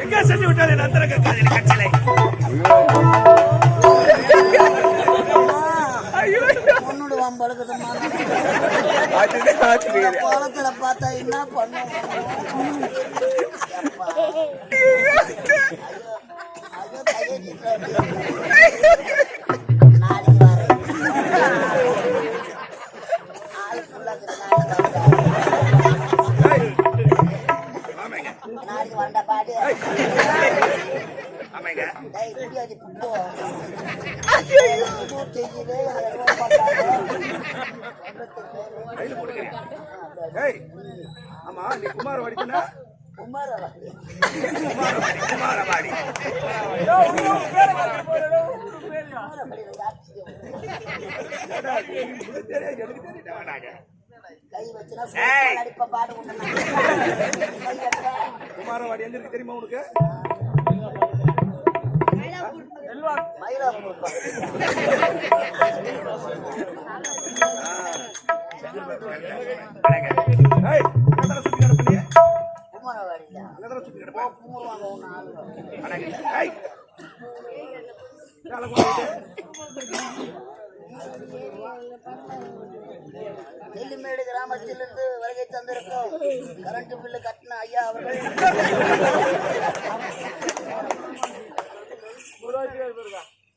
எங்க சென்று விட்டால் என் அந்தரங்க காதலி கட்டளை கோலத்துல பார்த்தா என்ன பண்ணும் நாளைக்கு வந்த பாடு ஆமா நீ குமாரவாடி தானே குமாரவாடி கை வச்சுனா அடிப்ப பாடு குமாரவாடி எங்க இருக்கு தெரியுமா உனக்கு நெல்லிமேடு கிராமத்திலிருந்து வருகை தந்திருக்கும் கரண்ட் பில்லு கட்டின ஐயா அவர்கள்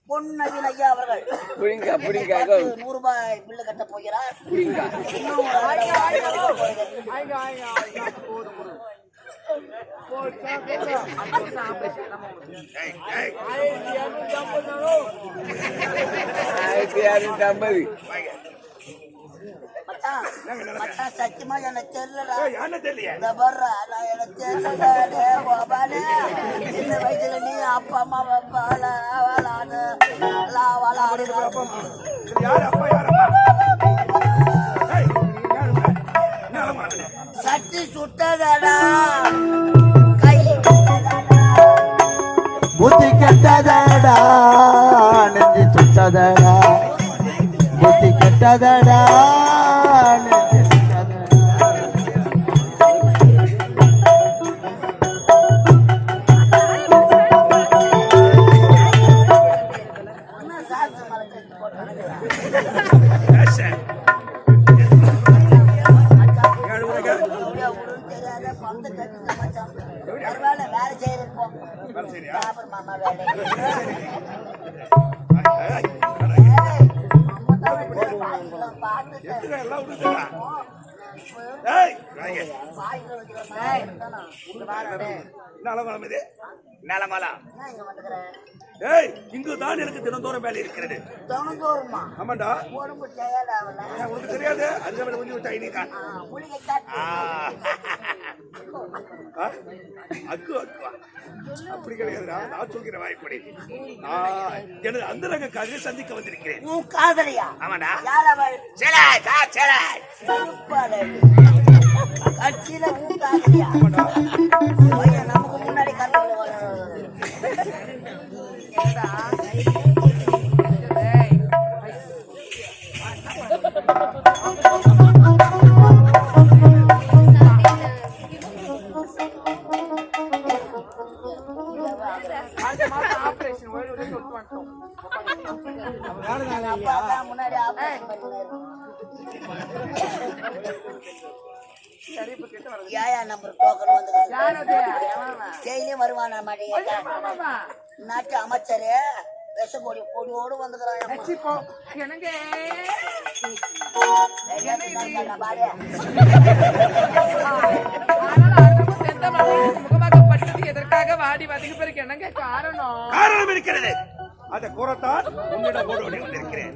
பொன்னவின் ஐயா அவர்கள் 100 ரூபாய் பில்லு கட்ட போகிறார். சத்தியமா எனக்கு தெரியல இந்த வயசுல நீ அப்பா அம்மா சட்டி சுட்டதடா கை புத்தி கெட்டதடா நெஞ்சு சுட்டதடா புத்தி கெட்டதடா நெஞ்சு வேலை செய்யறோம் மாமா வேலை இங்குதான் எனக்கு தினந்தோறும் வேலை இருக்கிறது. தினந்தோறுமா? ஆமாண்டா. உனக்கு தெரியாது அந்த கொஞ்சம் அக்கு அக்குவா அப்படி கிடையாதுடா. நான் சொல்கிற வாய்ப்படி எனது அந்தரங்க சந்திக்க வந்திருக்கிறேன். காதலியா? ஆமாடா. கட்சியில காதலியா? நமக்கு முன்னாடி முன்னாடி நம்பர் டோக்கன் வந்து டெய்லியும் வருவானா நாட்டு அமைச்சரு விஷப்பொடி பொடியோடு வந்துக்கிறான். எதற்காக வாடி வதங்கி பிறகு என்னங்க காரணம் இருக்கிறது. அதை கூறத்தான் உன்னிடம் ஓடி வந்திருக்கிறேன்.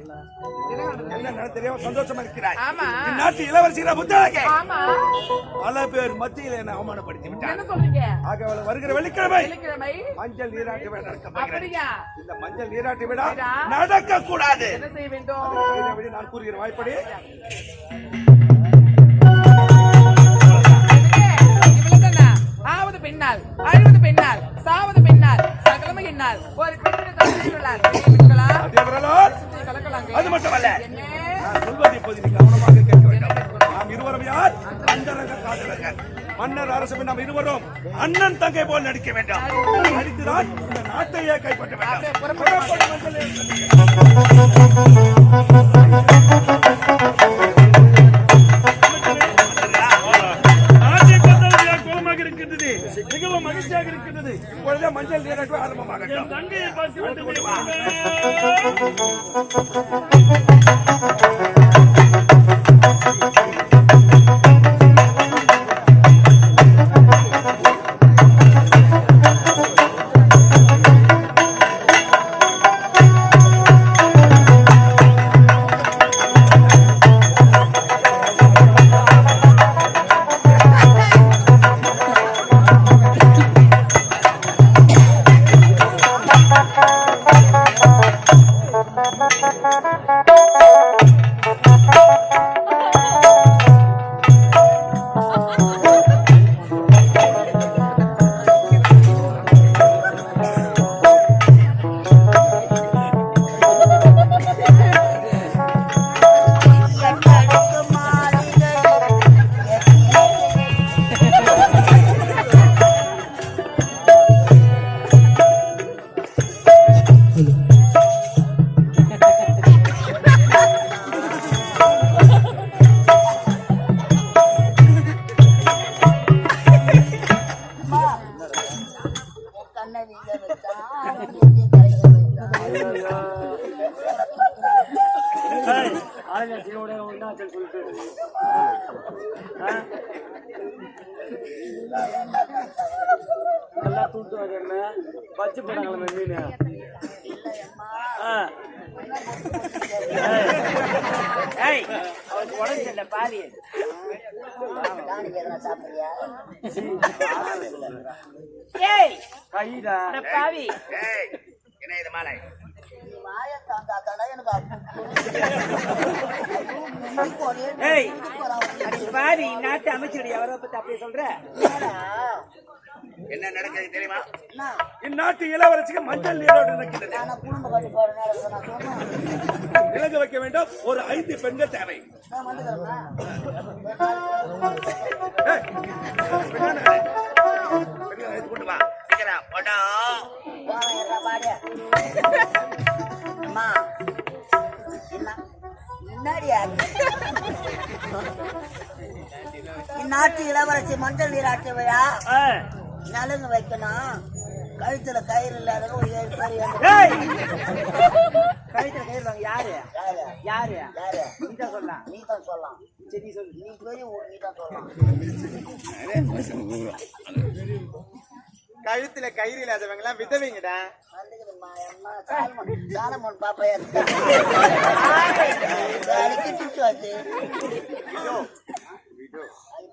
என்ன தெரியாம சந்தோஷமா இருக்கிறாய். நாட்டு இளவரசிகள் புத்தக பல பேர் மத்தியில் என்ன அவமானப்படுத்தி விட்டார். ஆக வருகிற வெள்ளிக்கிழமை மஞ்சள் நீராட்டு விழா நடக்க. இந்த மஞ்சள் நீராட்டு விழா நடக்க கூடாது. என்ன செய்ய வேண்டும்? நான் கூறுகிற வாய்ப்படி ஆவது பெண்ணால் அழுவது பெண்ணால் சாவது பெண்ணால் சகலமை என்னால் ஒரு அது மட்டுமல்ல நான் சொல்வதை இப்போது நீ கவனமாக கேட்க வேண்டும். நாம் இருவரும் யார்? அந்தரங்க காதலர்கள். மன்னர் அரசு நாம் இருவரும் அண்ணன் தங்கை போல் நடிக்க வேண்டாம். நடித்துதான் இந்த நாட்டையே கைப்பற்ற வேண்டாம். புறப்படு மஞ்சள் இருக்கின்றது. மிகவும் மகிழ்ச்சியாக இருக்கின்றது. இப்பொழுதே மஞ்சள் நீராட்டு ஆரம்பமாகட்டும். தங்கையை பார்த்து பச்சு போட்டாங்களா மீன்? உடம்பு பாதி கைடா பாவி. என்ன இது மாலை? பாவி நாட்டு அமைச்சர் எவரை பத்தி அப்படியே சொல்ற? என்ன நடக்குது தெரியுமா? இந்நாட்டு இளவரசிக்கு மஞ்சள் நீரோடு நடக்கிறது. விலங்கு வைக்க வேண்டும். ஒரு 5 பெண்கள் தேவை. கொண்டு வா சீக்கிரம் போட்டோ. இந்நாட்டு இளவரசி மஞ்சள் நீராட்டு விழா நலுங்கு வைக்கணும். கழுத்துல கயிறு இல்லாத ஒரு 7 பேர். கழுத்துல கயிறு வாங்க. யாரு யாரு யாரு? நீதான் சொல்லலாம். நீதான் சொல்லலாம். சரி சொல்லு. நீ பெரிய நீதான் சொல்லலாம். கழுத்துல கயிறு இல்லாதவங்க எல்லாம் விதவைங்கடா. சாலமோன் பாப்பையா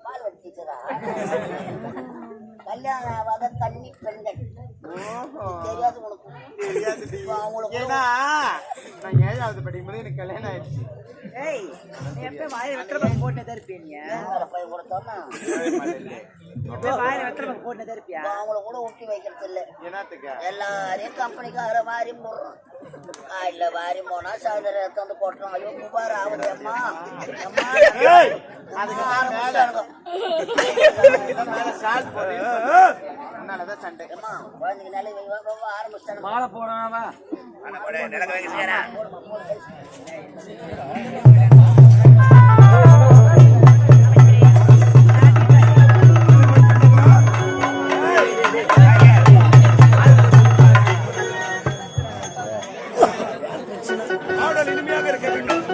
பால் வச்சுக்கிறா. கல்யாணம் ஆகாத கன்னி பெண்கள் தெரியாது உனக்கு? அவங்களுக்கு ஏன்னா நான் 7வது படிக்கும்போது எனக்கு கல்யாணம் ஆயிடுச்சு. எப்ப வாயில வெத்தலை பக்கம் போட்டதா இருப்பியா? போய் கொடுத்தோம்னா எப்ப வாயில வெத்தலை பக்கம் போட்டதா இருப்பியா? அவங்கள கூட ஊட்டி வைக்கிறது இல்லை. என்னத்துக்கு? எல்லாரையும் கம்பெனிக்கார வாரி போடுறோம். இல்ல வாரி போனா சாயந்தரம் எடுத்து வந்து போட்டுறோம். ஐயோ குபார் ஆகுது அம்மா அம்மா. சண்டை குழந்தைங்க நிலை ஆரம்பிச்சாங்க. மாலை போறாவா ஆடல் இனிமையாக இருக்க வேண்டும்.